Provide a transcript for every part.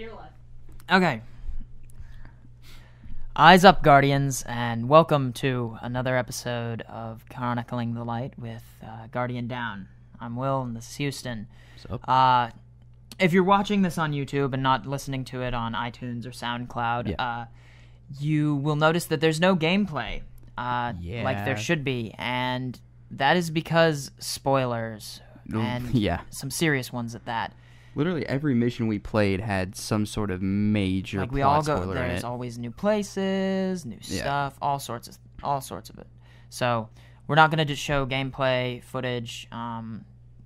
you're live. Okay. Eyes up, Guardians, and welcome to another episode of Chronicling the Light with Guardian Down. I'm Will, and this is Houston. What's up? If you're watching this on YouTube and not listening to it on iTunes or SoundCloud, you will notice that there's no gameplay like there should be, and that is because spoilers, and some serious ones at that. Literally every mission we played had some sort of major Like we plot all go, spoiler in there's it. always new places, new stuff, all sorts of it. So we're not gonna just show gameplay footage.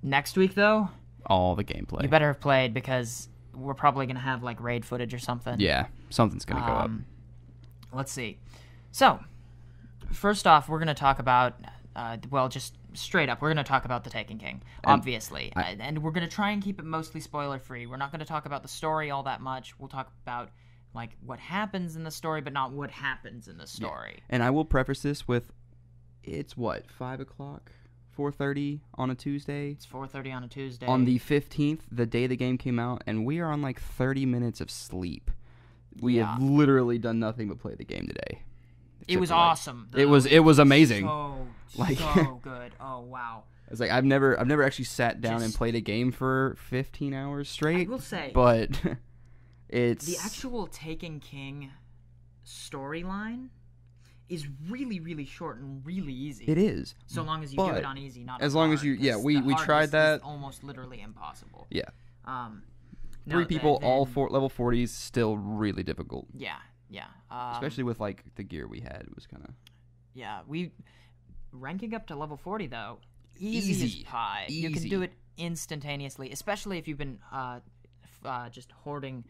Next week though, All the gameplay. you better have played because we're probably gonna have like raid footage or something. Yeah, something's gonna go up. Let's see. So first off, we're gonna talk about just straight up, we're going to talk about The Taken King, obviously. And we're going to try and keep it mostly spoiler-free. We're not going to talk about the story all that much. We'll talk about, like, what happens in the story, but not what happens in the story. Yeah. And I will preface this with, it's what, 5 o'clock? 4:30 on a Tuesday? It's 4:30 on a Tuesday. On the 15th, the day the game came out, and we are on, like, 30 minutes of sleep. We have literally done nothing but play the game today. It was awesome. It was amazing. So good. Oh wow. It's like I've never actually sat down and played a game for 15 hours straight. I will say, but it's the actual Taken King storyline is really, really short and really easy. It is. So long as you do it on easy, not as on long hard, as you we tried that. Is almost literally impossible. Yeah. No, 3 people, all level 40s, still really difficult. Yeah. Especially with like the gear we had, it was kind of. Yeah, ranking up to level 40 though, easy as pie. You can do it instantaneously, especially if you've been just hoarding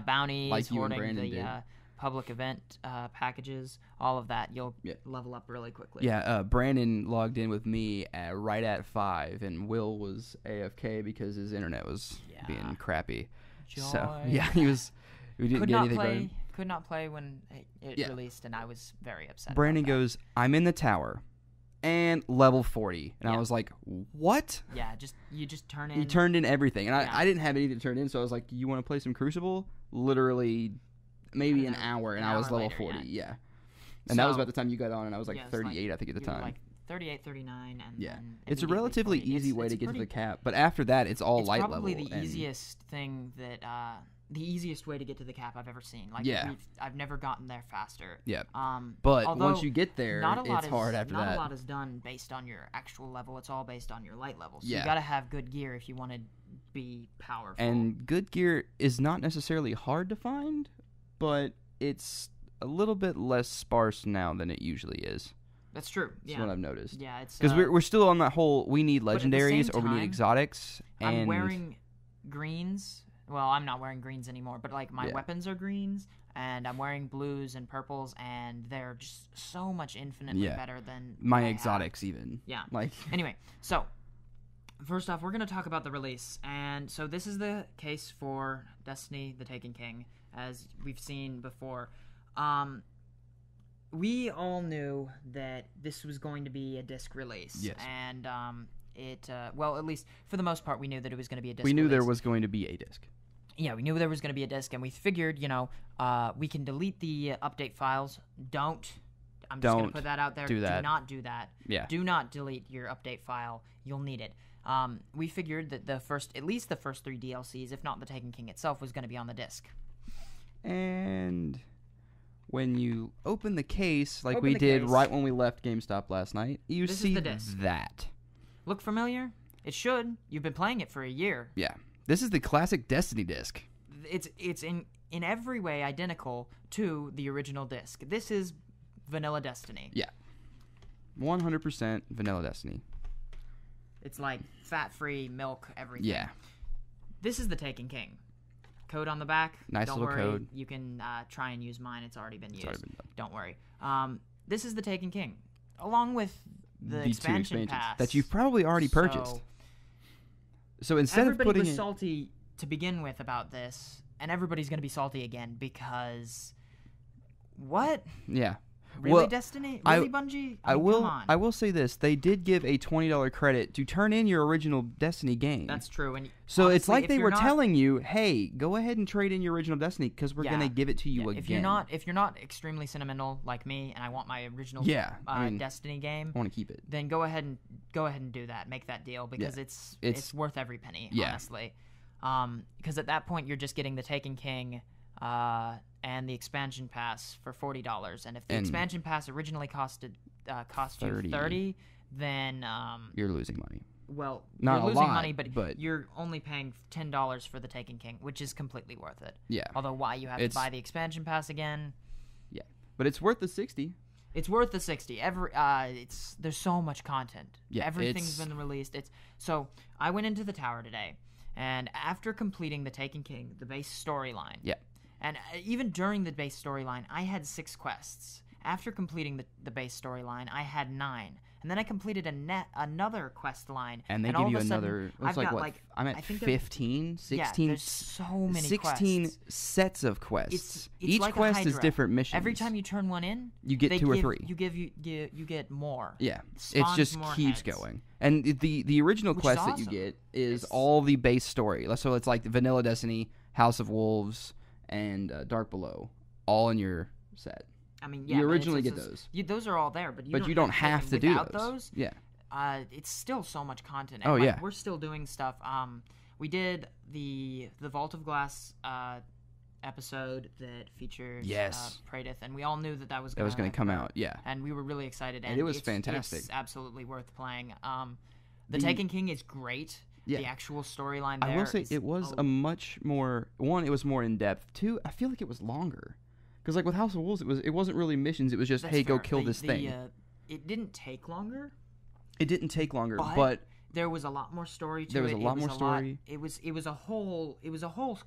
bounties, like hoarding the public event packages, all of that. You'll level up really quickly. Yeah, Brandon logged in with me right at 5, and Will was AFK because his internet was being crappy. So he was. We didn't get anything going. Could not play when it released, and I was very upset. Brandon goes, "I'm in the tower, and level 40," and I was like, "What?" Yeah, you just turn in. He turned in everything, and I didn't have anything to turn in, so I was like, "You want to play some Crucible?" Literally, maybe an hour, and I was level 40. Yeah, and that was about the time you got on, and I was like 38, I think, at the time. Like 38, 39, and then it's a relatively easy way to get to the cap, but after that, it's all light level. It's probably the easiest thing that. The easiest way to get to the cap I've ever seen. Like, I've never gotten there faster. Yeah. But once you get there, it's hard after that. Not a lot is done based on your actual level. It's all based on your light level. So you got to have good gear if you want to be powerful. And good gear is not necessarily hard to find, but it's a little bit less sparse now than it usually is. That's true. That's what I've noticed. Yeah, it's because we're still on that whole we need legendaries or we need exotics. And I'm wearing greens. Well, I'm not wearing greens anymore, but like my weapons are greens, and I'm wearing blues and purples, and they're just so much infinitely better than my exotics even. Yeah. Anyway, so first off, we're gonna talk about the release, and so this is the case for Destiny: The Taken King, as we've seen before. We all knew that this was going to be a disc release. Yes. And well, at least for the most part, we knew that it was going to be a disc. We knew release. There was going to be a disc. Yeah, we knew there was going to be a disc, and we figured, we can delete the update files. I'm just going to put that out there. Do not do that. Yeah. Do not delete your update file. You'll need it. We figured that at least the first 3 DLCs, if not the Taken King itself, was going to be on the disc. And when you open the case, like we did right when we left GameStop last night, you see that. Look familiar? It should. You've been playing it for a year. Yeah. This is the classic Destiny disc. It's in every way identical to the original disc. This is vanilla Destiny. Yeah. 100% vanilla Destiny. It's like fat-free, milk, everything. Yeah. This is the Taken King. Code on the back. Nice Don't little worry. code. You can try and use mine. It's already been used. It's already been done. Don't worry. This is the Taken King, along with the expansion pass that you've probably already purchased. So instead of putting everybody was salty to begin with about this, and everybody's going to be salty again because what? Yeah. Really, well, Destiny? Really, Bungie? I mean, come on. I will say this: they did give a $20 credit to turn in your original Destiny game. That's true. And so honestly, it's like they were telling you, "Hey, go ahead and trade in your original Destiny because we're gonna give it to you again." If you're not extremely sentimental like me, and I want my original Destiny game, I want to keep it. Then go ahead and do that. Make that deal because it's worth every penny. Honestly, because at that point you're just getting the Taken King. And the expansion pass for $40, and if the expansion pass originally cost you $30, then you're losing money. Well, not you're losing a lot, money, but you're only paying $10 for the Taken King, which is completely worth it. Yeah. Although why you have to buy the expansion pass again? Yeah, but it's worth the $60. It's worth the $60. There's so much content. Yeah, everything's been released. So I went into the tower today, and after completing the Taken King, the base storyline. Yeah. And even during the base storyline, I had 6 quests. After completing the base storyline, I had 9. And then I completed another quest line. And they give you another... It's like, what? I'm at 15? 16? Yeah, there's so many 16 quests. sets of quests. It's Each like quest is different missions. Every time you turn one in... You get 2 or 3. You get more. Yeah. It just keeps going. And the original quest that you get is all the base story. So it's like Vanilla Destiny, House of Wolves... and Dark Below, all in your set. I mean, yeah, you originally get those. Those are all there, but you don't have to do those. Yeah. It's still so much content. And we're still doing stuff. We did the Vault of Glass episode that features Praedyth, and we all knew that was going to come out. Yeah. And we were really excited. And it was fantastic. It's absolutely worth playing. The Taken King is great. Yeah. The actual storyline there. I will say it was a much more... One, it was more in-depth. 2, I feel like it was longer. Because like with House of Wolves, it wasn't really missions. It was just, hey, go kill this thing. It didn't take longer. It didn't take longer, but... There was a lot more story to it. There was a lot more story. It was a whole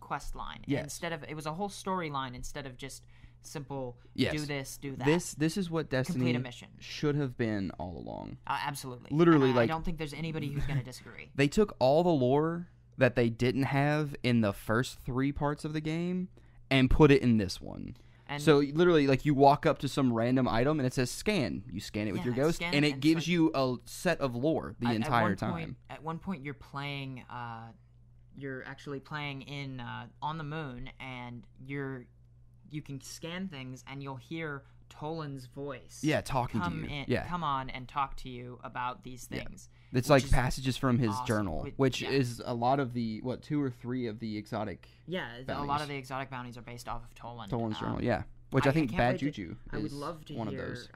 quest line. Yes. It was a whole storyline instead of just simple do this, do that. This is what Destiny should have been all along. Absolutely. Literally, I don't think there's anybody who's going to disagree. They took all the lore that they didn't have in the first 3 parts of the game and put it in this one. And so literally, like, you walk up to some random item and it says scan. You scan it with your ghost, and it gives you a set of lore the entire time. At one point, you're playing. You're actually playing in on the moon, and you can scan things, and you'll hear Toland's voice. Yeah, talking to you. Come on and talk to you about these things. Yeah. It's like passages from his journal, which is a lot of the 2 or 3 of the exotic. Yeah, bounties. A lot of the exotic bounties are based off of Toland. Toland's journal, which I think Bad Juju I would love to one hear, of those.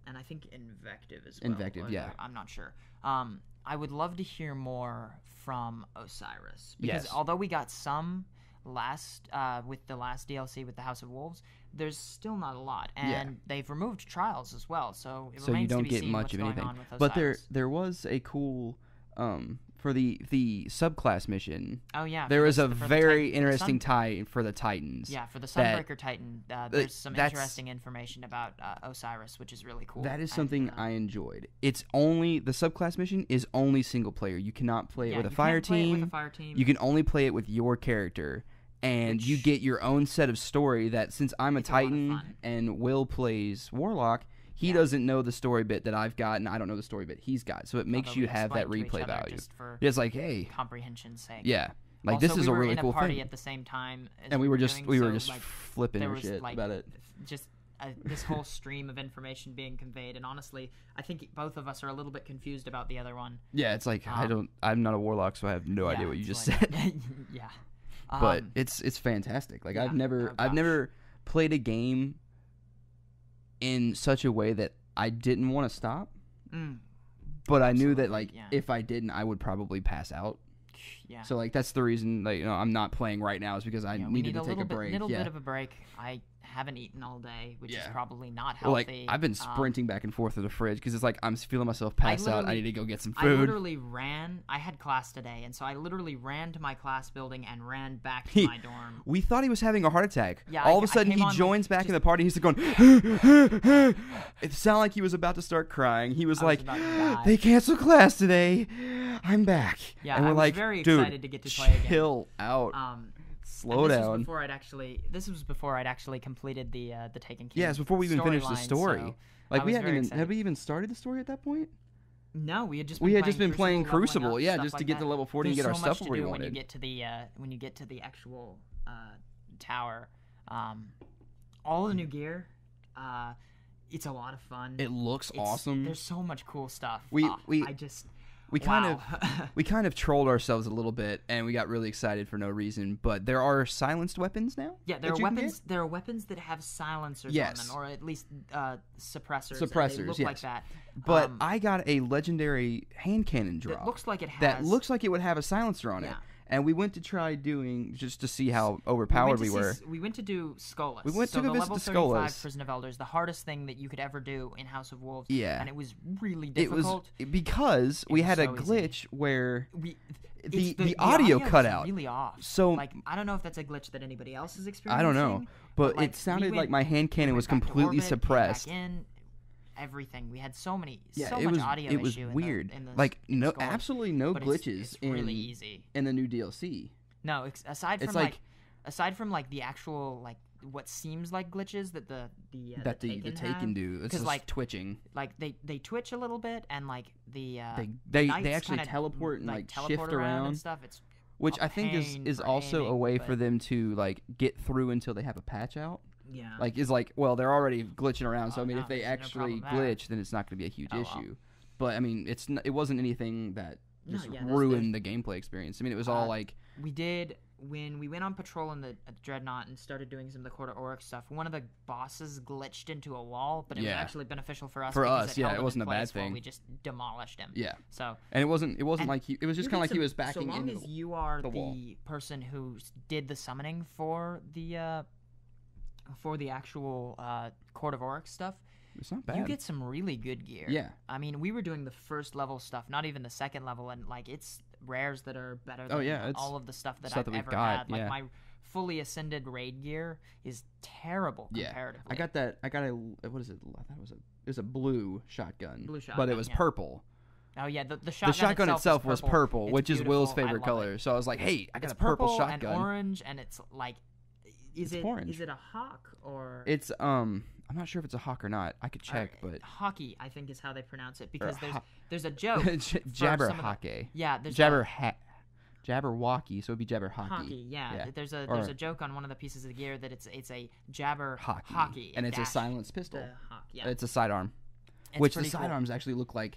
And I think Invective as well. Invective, yeah. I'm not sure. I would love to hear more from Osiris because although we got some with the last DLC with the House of Wolves, there's still not a lot, and they've removed trials as well. So it remains to be seen what's going on with Osiris. But there was a cool for the subclass mission. Oh yeah, there was a very interesting tie for the Titans. Yeah, for the Sunbreaker Titan, there's some interesting information about Osiris, which is really cool. That is something I enjoyed. It's only the subclass mission is only single player. You cannot play it with a fire team. You can only play it with your character. And you get your own set of story that, since I'm a Titan and Will plays Warlock, he doesn't know the story bit that I've got, and I don't know the story bit he's got. So it makes you have that replay value. It's like, hey, comprehension's sake. Yeah, like also, this is a really cool thing. We were in a party at the same time, and we were just flipping our shit about it. Just this whole stream of information being conveyed, and honestly, I think both of us are a little bit confused about the other one. Yeah, it's like I'm not a Warlock, so I have no idea what you just said. Yeah. But it's fantastic. Like I've never played a game in such a way that I didn't want to stop. But I knew that if I didn't, I would probably pass out. Yeah. So that's the reason I'm not playing right now is because I needed to take a break. A little bit of a break. I haven't eaten all day, which is probably not healthy. I've been sprinting back and forth to the fridge because it's like I'm feeling myself pass out. I need to go get some food. I literally ran. I had class today, and so I literally ran to my class building and ran back to my dorm. We thought he was having a heart attack. Yeah, all of a sudden, he joins back in the party. He's going. It sounded like he was about to start crying. He was like, "They canceled class today. I'm back." Yeah, and we're I was like, very dude, excited to get to play again. Chill out. Slow down. This was before I'd actually completed the Taken King. Yeah, it's before we even finished the story. So like we hadn't even had we even started the story at that point? No, we had just been playing Crucible, yeah, just to get to level 40 and get our stuff where we wanted. When you get to the actual tower, all the new gear, it's a lot of fun. It looks awesome. There's so much cool stuff. We kind of trolled ourselves a little bit, and we got really excited for no reason. But there are silenced weapons now. Yeah, there are weapons. There are weapons that have silencers on them, or at least suppressors. Suppressors, they look like that. But I got a legendary hand cannon drop. That looks like it has. That looks like it would have a silencer on it. And we went to try doing just to see how overpowered we were. We went to do Skolas. We went to visit level the 35 Prison of Elders, the hardest thing that you could ever do in House of Wolves. Yeah. And it was really difficult. It was because we had a glitch where the audio cut out. Really off. So like I don't know if that's a glitch that anybody else is experiencing. I don't know, but like, it sounded like my hand cannon was completely suppressed. Everything. We had so much audio it was issue weird. in the no, absolutely no glitches. It's really easy in the new DLC. No, aside from the actual what seems like glitches that the Taken do. It's just twitching. Like they twitch a little bit, and the they actually teleport and shift around and stuff. It's which I think is also a way for them to get through until they have a patch out. Yeah. Well, they're already glitching around, so I mean, if they actually glitch, then it's not going to be a huge issue. But I mean, it wasn't anything that just ruined the gameplay experience. I mean, it was all we did when we went on patrol in the Dreadnought and started doing some of the Court of Oryx stuff. One of the bosses glitched into a wall, but it was actually beneficial for us. It wasn't a bad thing. We just demolished him. Yeah. So and it wasn't like it was just kind of like he was backing into the wall. So long as you are the person who did the summoning for the actual Court of Oryx stuff, it's not bad. You get some really good gear. Yeah. I mean, we were doing the first level stuff, not even the second level, and it's rares that are better than all of the stuff that I've ever had. Like my fully ascended raid gear is terrible comparatively. I got a what is it? I thought it was a blue shotgun. But it was purple. Oh yeah, the shotgun itself was purple, which is Will's favorite color. So I was like, hey, I got a purple shotgun. And orange, and it's like. Is it a hawk or? It's I'm not sure if it's a hawk or not. I could check, but hockey I think is how they pronounce it because there's a joke. Jabberhocky. Yeah, there's Jabberwocky, so it'd be Jabberhocky. Hockey, yeah. There's a joke on one of the pieces of gear that it's a Jabberhocky, and it's a silenced pistol. Yeah. It's a sidearm, which the sidearms actually look like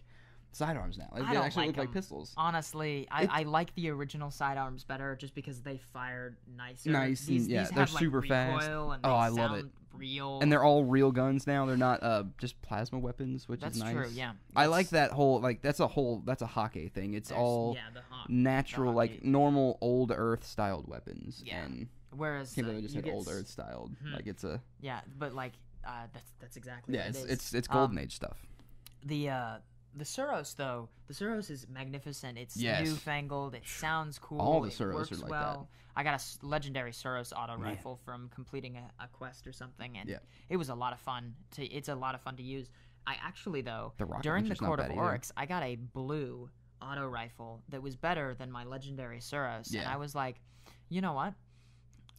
sidearms now. They actually look like pistols. Honestly, I like the original sidearms better just because they fired nicer. These they're super fast. And I love it. Real. And they're all real guns now. They're not just plasma weapons, which is nice. That's true, yeah. I like that whole that's a hockey thing. It's all natural, normal old Earth styled weapons. Yeah. And whereas can't believe I just said old Earth styled. It's a but that's exactly what it is. It's Golden Age stuff. The Suros, though, is magnificent. It's newfangled. It sounds cool. All the Suros are like that. I got a legendary Suros auto Man. rifle from completing a quest or something, and it was a lot of fun. It's a lot of fun to use. I actually, though, during the Court of Oryx, I got a blue auto rifle that was better than my legendary Suros, and I was like, you know what?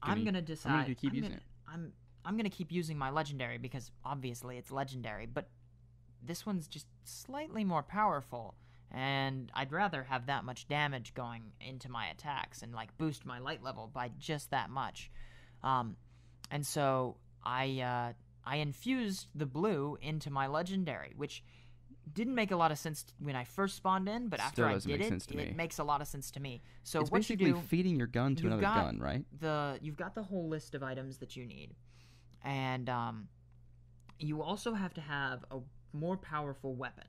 I'm gonna decide. I'm gonna keep using it. I'm gonna keep using my legendary because obviously it's legendary, but this one's just slightly more powerful, and I'd rather have that much damage going into my attacks and boost my light level by just that much. And so I infused the blue into my legendary, which didn't make a lot of sense when I first spawned in, but after I did it makes a lot of sense to me. So it's what basically you do, feeding your gun to another gun, right? You've got the whole list of items that you need, and you also have to have a more powerful weapon,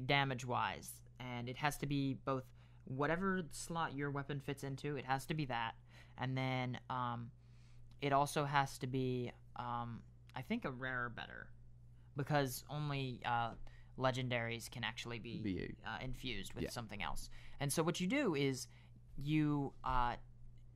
damage-wise, and it has to be both whatever slot your weapon fits into. It has to be that, and then it also has to be, I think, a rarer better, because only legendaries can actually be infused with something else. And so what you do is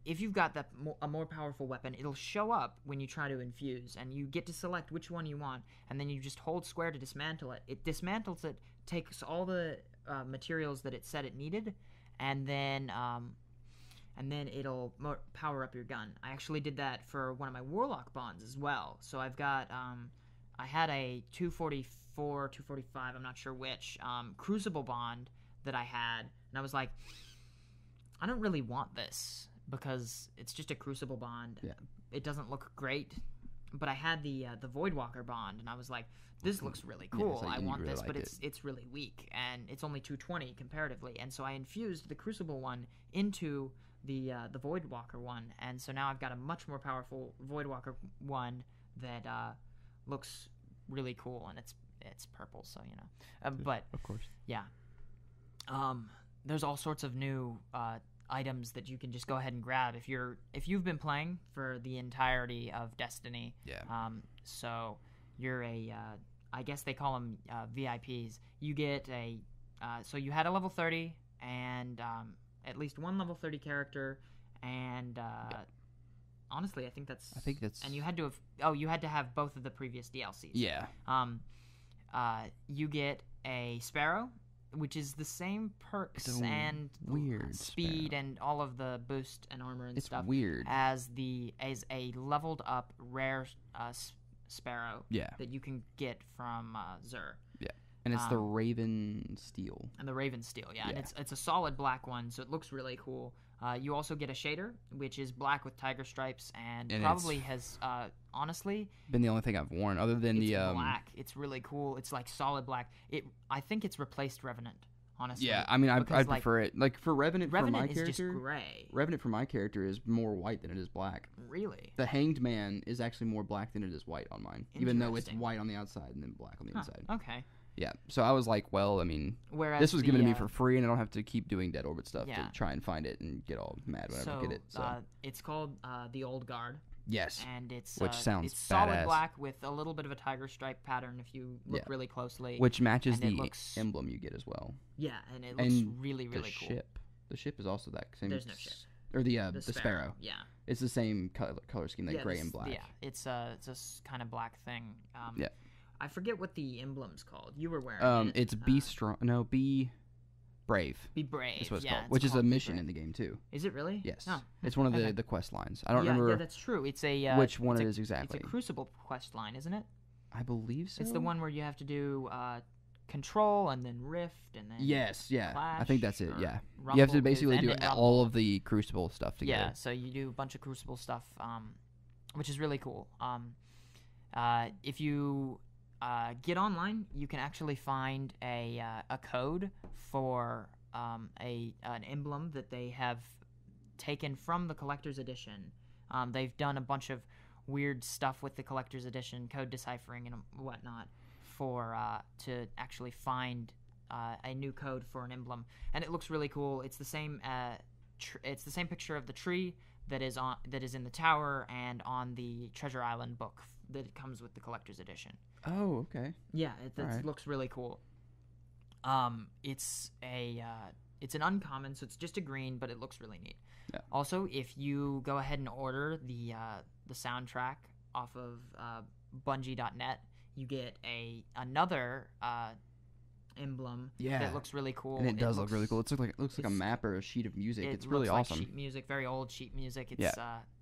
if you've got a more powerful weapon, it'll show up when you try to infuse, and you get to select which one you want, and then you just hold square to dismantle it. It dismantles it, takes all the materials that it said it needed, and then and then it'll power up your gun. I actually did that for one of my Warlock bonds as well. So I've got, I had a 244, 245, I'm not sure which, Crucible bond that I had, and I was like, I don't really want this because it's just a Crucible bond. Yeah. It doesn't look great, but I had the Voidwalker bond, and I was like, this looks really cool. Yeah, so I want really this, but it. it's really weak, and it's only 220 comparatively. And so I infused the Crucible one into the Voidwalker one, and so now I've got a much more powerful Voidwalker one that looks really cool, and it's purple, so you know. But of course, yeah. There's all sorts of new items that you can just go ahead and grab if you've been playing for the entirety of Destiny. Yeah. So you're I guess they call them VIPs. You get so you had a level 30 and at least one level 30 character, and honestly, I think that's. And you had to have both of the previous DLCs. Yeah. You get a Sparrow, which is the same perks and weird speed Sparrow. And all of the boost and armor and stuff. It's weird. As a leveled up rare Sparrow. Yeah. That you can get from Xur. Yeah. And it's the Raven Steel. And the Raven Steel, yeah. And it's a solid black one, so it looks really cool. You also get a shader, which is black with tiger stripes, and probably has honestly been the only thing I've worn other than the black. It's really cool. It's like solid black. I think it's replaced Revenant. Honestly, yeah. I mean, I prefer it. Like for Revenant for my character, is just gray. Revenant for my character is more white than it is black. Really? The Hanged Man is actually more black than it is white on mine, even though it's white on the outside and then black on the inside. Okay. Yeah, so I was like, well, I mean, this was given to me for free, and I don't have to keep doing Dead Orbit stuff to try and find it and get all mad whenever I get it. So it's called the Old Guard. Yes. And it's which sounds it's solid black with a little bit of a tiger stripe pattern if you look really closely. Which matches the emblem you get as well. Yeah, and it looks really, really cool. The ship is also that same. There's no ship. Or the Sparrow. Yeah. It's the same color scheme, like gray and black. Yeah, it's a kind of black thing. Yeah. I forget what the emblem's called. You were wearing it. It's Be Strong. No, Be Brave. Be Brave. That's what it's called. Which is a mission in the game too. Is it really? Yes. Oh. It's one of the quest lines. I don't remember. Yeah, that's true. It's a which one it is exactly. It's a Crucible quest line, isn't it? I believe so. It's the one where you have to do Control and then Rift and then Clash, I think that's it. Yeah. Rumble, you have to basically do all of the Crucible stuff together. Yeah. So you do a bunch of Crucible stuff, which is really cool. If you get online, you can actually find a code for an emblem that they have taken from the collector's edition. They've done a bunch of weird stuff with the collector's edition, code deciphering and whatnot, to actually find a new code for an emblem, and it looks really cool. It's the same. It's the same picture of the tree that is in the tower and on the Treasure Island book that comes with the collector's edition. Oh, okay. Yeah, it looks really cool. It's an uncommon, so it's just a green, but it looks really neat. Yeah. Also, if you go ahead and order the soundtrack off of Bungie.net, you get another emblem that looks really cool. And it does look really cool. It looks like a map or a sheet of music. It's really awesome. Like sheet music, very old sheet music.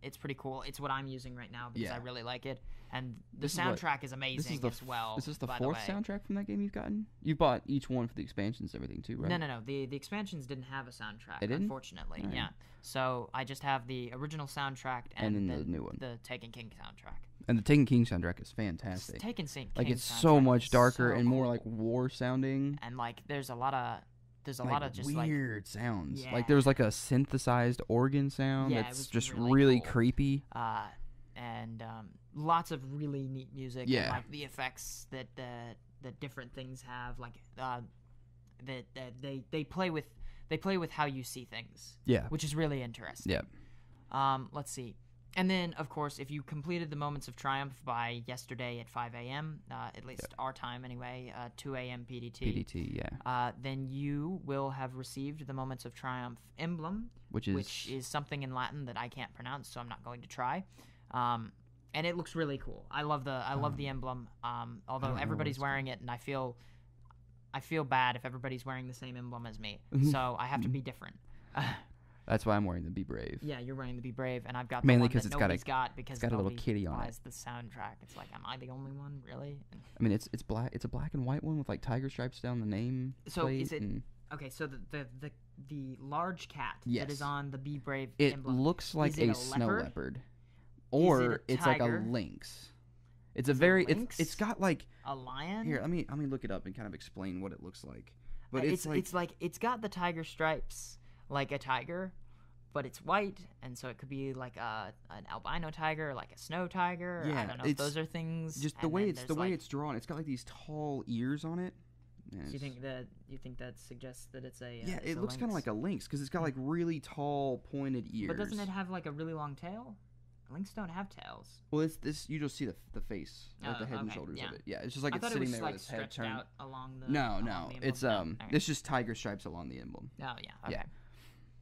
It's pretty cool. It's what I'm using right now because I really like it. And the soundtrack is amazing as well. Is this the fourth soundtrack from that game you've gotten? You bought each one for the expansions and everything too, right? No. The expansions didn't have a soundtrack, unfortunately. Right. Yeah. So I just have the original soundtrack and then the new one. The Taken King soundtrack. And the Taken King soundtrack is fantastic. Taken King it's so much darker and more like war sounding. And there's a lot of just weird sounds. Yeah. There's a synthesized organ sound that's just really cool. Creepy. And lots of really neat music. Yeah. And the effects that different things have, that they play with how you see things. Yeah. Which is really interesting. Yeah. Let's see. And then, of course, if you completed the Moments of Triumph by yesterday at 5 a.m., at least our time anyway, 2 a.m. PDT. Yeah. Then you will have received the Moments of Triumph emblem, which is something in Latin that I can't pronounce, so I'm not going to try. And it looks really cool. I love the emblem. Although everybody's wearing it, and I feel bad if everybody's wearing the same emblem as me. So I have to be different. That's why I'm wearing the Be Brave. Yeah, you're wearing the Be Brave, and I've got the mainly one because that it's nobody's got because it's got a little nobody kitty on it. buys the soundtrack. It's like, am I the only one, really? I mean, it's black. It's a black and white one with like tiger stripes down the name. So is it okay? So the large cat that is on the Be Brave emblem, looks like a snow leopard, or it's like a lynx. It's it's got like a lion. Here, let me look it up and kind of explain what it looks like. But it's got the tiger stripes like a tiger, but it's white, and so it could be like an albino tiger, or like a snow tiger. Yeah, I don't know if those are things. Just the way it's drawn. It's got like these tall ears on it. So you think that suggests that it's a yeah? It looks kind of like a lynx because it's got like really tall, pointed ears. But doesn't it have like a really long tail? Lynx don't have tails. Well, it's this. You just see the face, like the head and shoulders of it. Yeah, it's just like it's sitting there with its head turned out along the. No, it's it's just tiger stripes along the emblem. Oh yeah, okay. Yeah.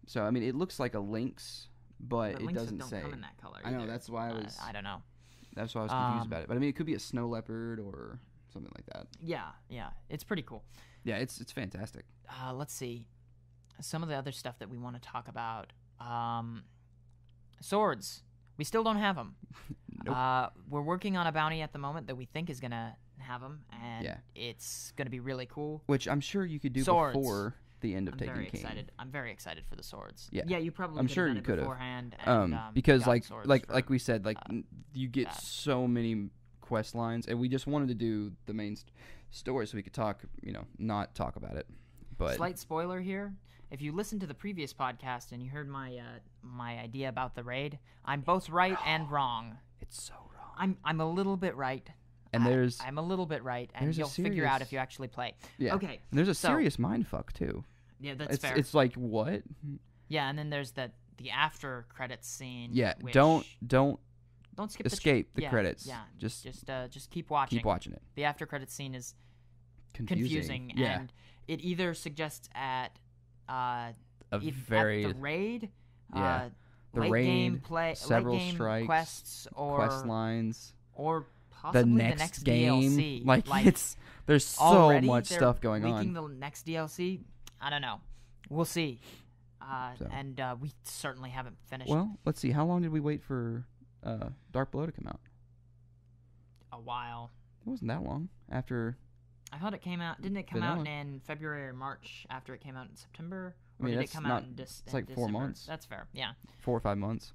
So I mean, it looks like a lynx, but it doesn't don't say. Come in that color I know that's why I was. I don't know. That's why I was confused about it. But I mean, it could be a snow leopard or something like that. Yeah, it's pretty cool. Yeah, it's fantastic. Let's see, some of the other stuff that we want to talk about. Swords. We still don't have them. Nope. We're working on a bounty at the moment that we think is gonna have them, and it's gonna be really cool. Which I'm sure you could do before the end of Taken King. I'm very excited for the swords. Yeah, you probably. I'm sure done you it could have beforehand. And, because like we said, like you get so many quest lines, and we just wanted to do the main story so we could talk, not talk about it. But slight spoiler here. If you listened to the previous podcast and you heard my idea about the raid, I'm both right and wrong. It's so wrong. I'm a little bit right. And I'm a little bit right, and you'll figure out if you actually play. Yeah. Okay. And there's a serious mindfuck too. Yeah, that's fair. It's like what? Yeah, and then there's the after credits scene. Yeah. Which don't escape the credits. Yeah. Just keep watching. Keep watching it. The after credits scene is confusing. Yeah. And it either suggests at the raid, the late raid, game play, several late game strikes, quests, or quest lines, or possibly the next game. DLC. Like there's so much stuff going on. Leaking the next DLC, I don't know. We'll see. And we certainly haven't finished. Well, let's see. How long did we wait for Dark Below to come out? A while. It wasn't that long after. I thought it came out. Didn't it come out in February or March after it came out in September? Or did it come out in December? It's like 4 months. That's fair. Yeah. 4 or 5 months.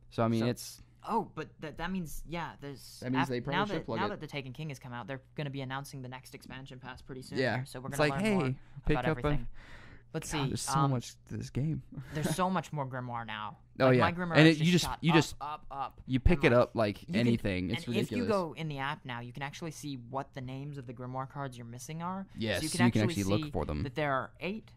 So I mean, it's. Oh, but that means there's. That means they probably should plug it. Now that the Taken King has come out, they're going to be announcing the next expansion pass pretty soon. Yeah. So we're going to learn more about everything. Let's see. There's so much to this game. There's so much more Grimoire now. Oh like, yeah. My Grimoire and you just up. You pick it up like anything. It's ridiculous. If you go in the app now, you can actually see what the names of the Grimoire cards you're missing are. Yes, so you can actually look for them. That there are 8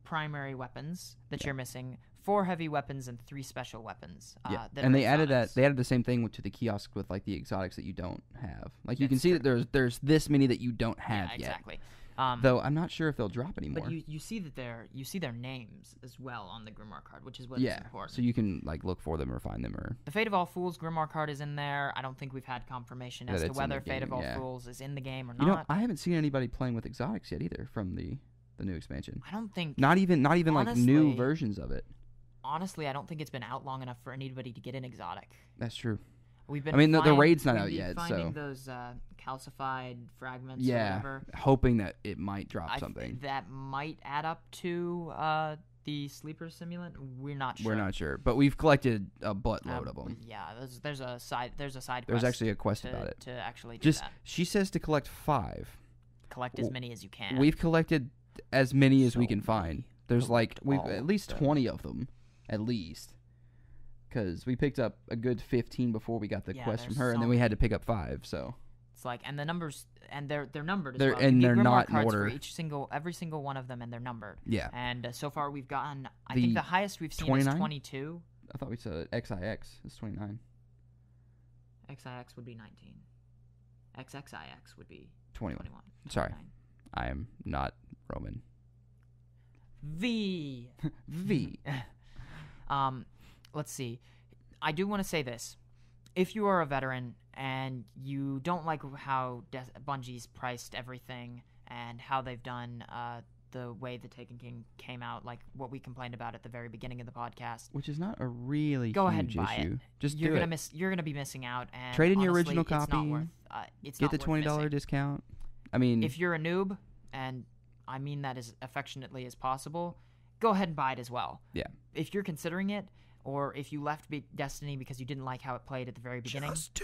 primary weapons that you're missing, 4 heavy weapons, and 3 special weapons. And they added that. They added the same thing to the kiosk with like the exotics that you don't have. Like you can see that there's this many that you don't have yet. Exactly. Though I'm not sure if they'll drop anymore. But you see that you see their names as well on the Grimoire card, which is what is important. So you can like look for them or find them or. The Fate of All Fools Grimoire card is in there. I don't think we've had confirmation as to whether Fate of All Fools is in the game or not. I haven't seen anybody playing with exotics yet either from the new expansion. I don't think. Not even honestly, like new versions of it. Honestly, I don't think it's been out long enough for anybody to get an exotic. That's true. We've been. The raid's not out yet, finding those calcified fragments. Or whatever. Hoping that it might drop something that might add up to the sleeper simulant. We're not sure. But we've collected a buttload of them. Yeah, there's a side quest. There's actually a quest about it to actually do that. She says to collect 5. Collect as many as you can. We've collected as many as we can find. There's we've at least 20 of them, at least. Because we picked up a good 15 before we got the quest from her, and then we had to pick up 5. So it's like, and the numbers, and they're numbered as well. And they're not in order. For every single one of them, and they're numbered. Yeah. And so far we've gotten, I think the highest we've seen 29? Is 22. I thought we said XIX is 29. XIX would be 19. XXIX would be 21. Sorry, 29. I am not Roman. V. Let's see. I do want to say this. If you are a veteran and you don't like how Bungie's priced everything and how they've done the way the Taken King came out, like what we complained about at the very beginning of the podcast. Which is not a really Go huge ahead and buy issue. it. Just you're do gonna it. You're gonna be missing out. And trade in honestly, your original it's copy. Not worth, it's get not the worth $20 missing. discount. I mean, if you're a noob, and I mean that as affectionately as possible, go ahead and buy it as well. Yeah. If you're considering it, or if you left Destiny because you didn't like how it played at the very beginning, just do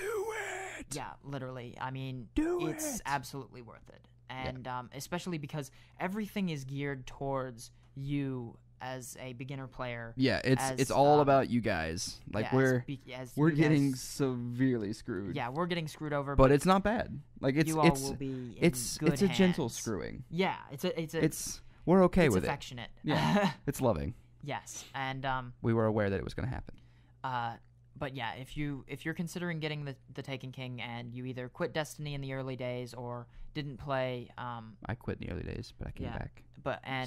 it. Yeah, literally. I mean, it's absolutely worth it. And especially because everything is geared towards you as a beginner player. Yeah, it's all about you guys. Like we're getting severely screwed. Yeah, we're getting screwed over. But it's not bad. Like it's a gentle screwing. Yeah, we're okay with affectionate. It. Yeah, it's loving. Yes, and we were aware that it was going to happen. But yeah, if you're considering getting the Taken King and you either quit Destiny in the early days or didn't play, I quit in the early days, but I came back.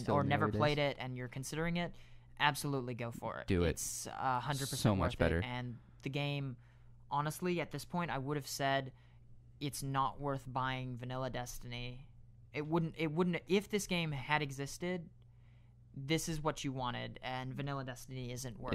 Or never played it, and you're considering it, absolutely go for it. Do it. It's 100% so much better. And the game, honestly, at this point, I would have said it's not worth buying vanilla Destiny. It wouldn't. If this game had existed, this is what you wanted, and vanilla Destiny isn't worth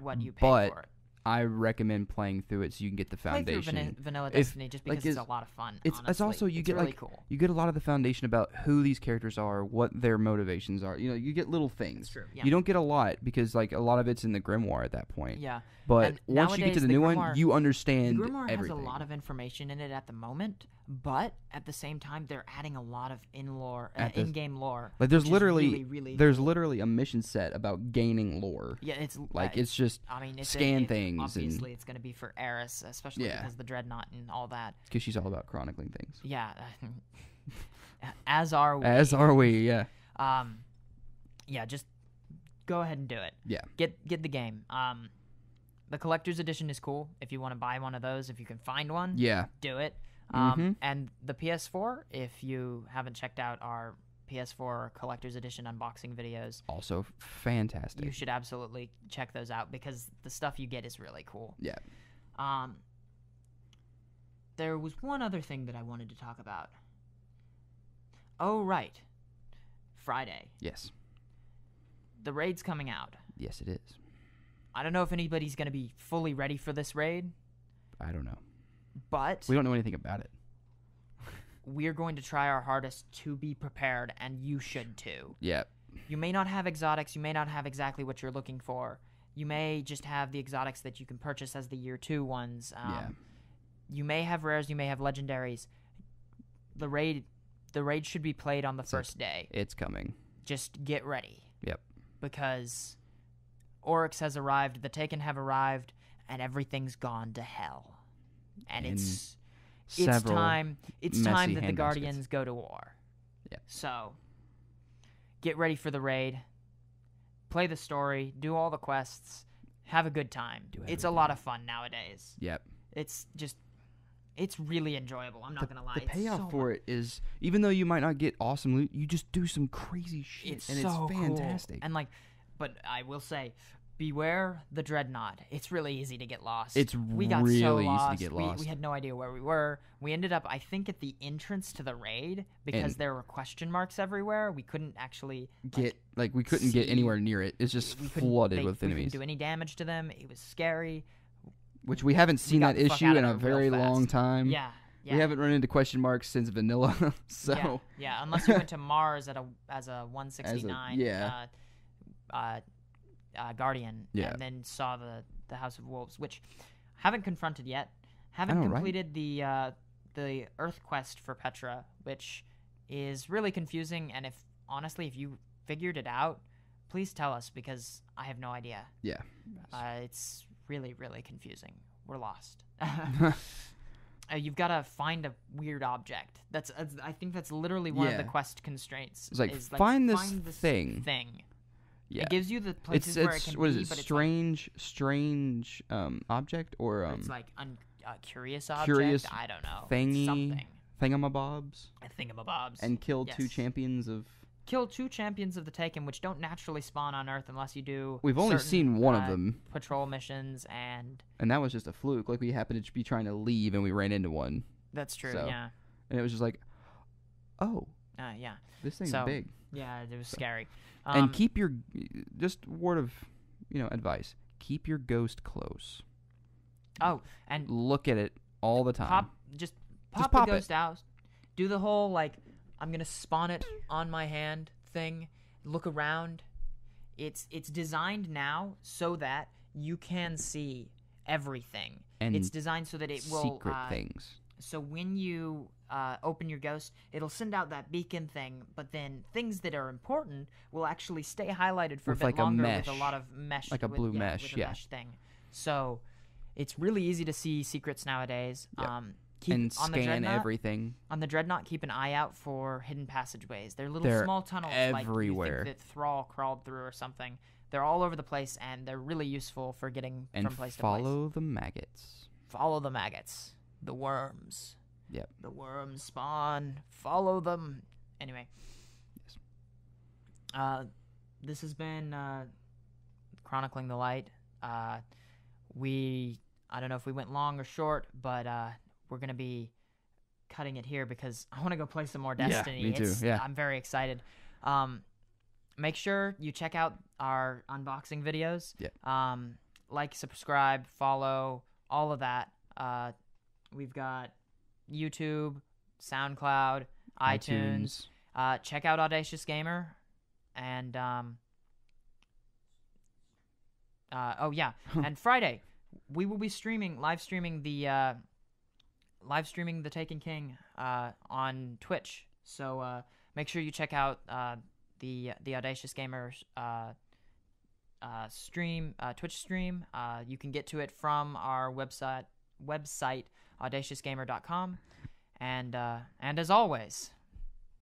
what you paid for it. I recommend playing through it so you can get the foundation. Play through vanilla Destiny just because it's a lot of fun. It's also you get really cool. You get a lot of the foundation about who these characters are, what their motivations are. You get little things. That's true. Yeah. You don't get a lot because a lot of it's in the Grimoire at that point. Yeah. But and once you get to the new one, you understand the Grimoire everything. has a lot of information in it at the moment, but at the same time, they're adding a lot of in-game lore. Like there's literally literally a mission set about gaining lore. Yeah, it's it's just scan things. Obviously, it's going to be for Eris, especially because of the Dreadnought and all that. Because she's all about chronicling things. Yeah, as are we. As are we. Yeah. Yeah, just go ahead and do it. Yeah. Get the game. The collector's edition is cool. If you want to buy one of those, if you can find one, do it. And the PS4, if you haven't checked out our PS4 collector's edition unboxing videos, also fantastic. You should absolutely check those out because the stuff you get is really cool. Yeah. There was one other thing that I wanted to talk about. Oh, right. Friday. Yes. The raid's coming out. Yes, it is. I don't know if anybody's going to be fully ready for this raid. I don't know. But we don't know anything about it. We're going to try our hardest to be prepared, and you should too. Yeah. You may not have exotics. You may not have exactly what you're looking for. You may just have the exotics that you can purchase as the Year 2 ones. You may have rares. You may have legendaries. The raid should be played on the first day. It's coming. Just get ready. Yep. Because Oryx has arrived, the Taken have arrived, and everything's gone to hell. And it's time that the Guardians go to war. Yeah. So get ready for the raid. Play the story, do all the quests, have a good time. It's a lot of fun nowadays. Yep. It's really enjoyable. I'm not going to lie. The payoff for it is, even though you might not get awesome loot, you just do some crazy shit, it's fantastic. Cool. And but I will say, beware the Dreadnought. It's really easy to get lost. We got really so lost. Easy to get lost. We had no idea where we were. We ended up, I think, at the entrance to the raid because there were question marks everywhere. We couldn't actually get anywhere near it. It's just flooded with enemies. We couldn't do any damage to them. It was scary. Which we haven't seen that issue in a very long time. Yeah. We haven't run into question marks since vanilla. So unless you went to Mars as a 169 Guardian, and then saw the House of Wolves, which haven't confronted yet. Haven't completed the Earth quest for Petra, which is really confusing. And if you figured it out, please tell us because I have no idea. Yeah, it's really, really confusing. We're lost. You've got to find a weird object. I think that's literally one of the quest constraints. It's find this thing. Yeah. It gives you the places where it can what be. Is it? Strange object or it's like curious object. I don't know. Thingy. Something. Thingamabobs. Thingamabobs. And kill two champions of. Kill two champions of the Taken, which don't naturally spawn on Earth unless you do. We've only seen one of them. Patrol missions and that was just a fluke. Like we happened to be trying to leave and we ran into one. That's true. So, yeah. And it was just like, oh, Yeah. This thing's big. Yeah, it was scary. And keep your just word of advice. Keep your ghost close. Oh, and look at it all the time. Just pop the ghost out. Do the whole like I'm gonna spawn it on my hand thing. Look around. It's designed now so that you can see everything. And it's designed so that it will secret things. So when you open your ghost, it'll send out that beacon thing, but then things that are important will actually stay highlighted for a bit longer with a lot of mesh, like a blue mesh, with a mesh thing. So it's really easy to see secrets nowadays. Yep. And scan everything. On the Dreadnought, keep an eye out for hidden passageways. They're little small tunnels everywhere. Like you think that Thrall crawled through or something. They're all over the place, and they're really useful for getting from place to place. And follow the maggots. Follow the maggots. The worms. Yep. The worms spawn. Follow them. Anyway. Yes. This has been Chronicling the Light. I don't know if we went long or short, but we're going to be cutting it here because I want to go play some more Destiny. Yeah, me too. Yeah. I'm very excited. Make sure you check out our unboxing videos. Yeah. Like, subscribe, follow, all of that. We've got YouTube, SoundCloud, iTunes. Check out Audacious Gamer. And, and Friday, we will be live streaming the Taken King on Twitch. So make sure you check out the Audacious Gamers Twitch stream. You can get to it from our website audaciousgamer.com. And as always,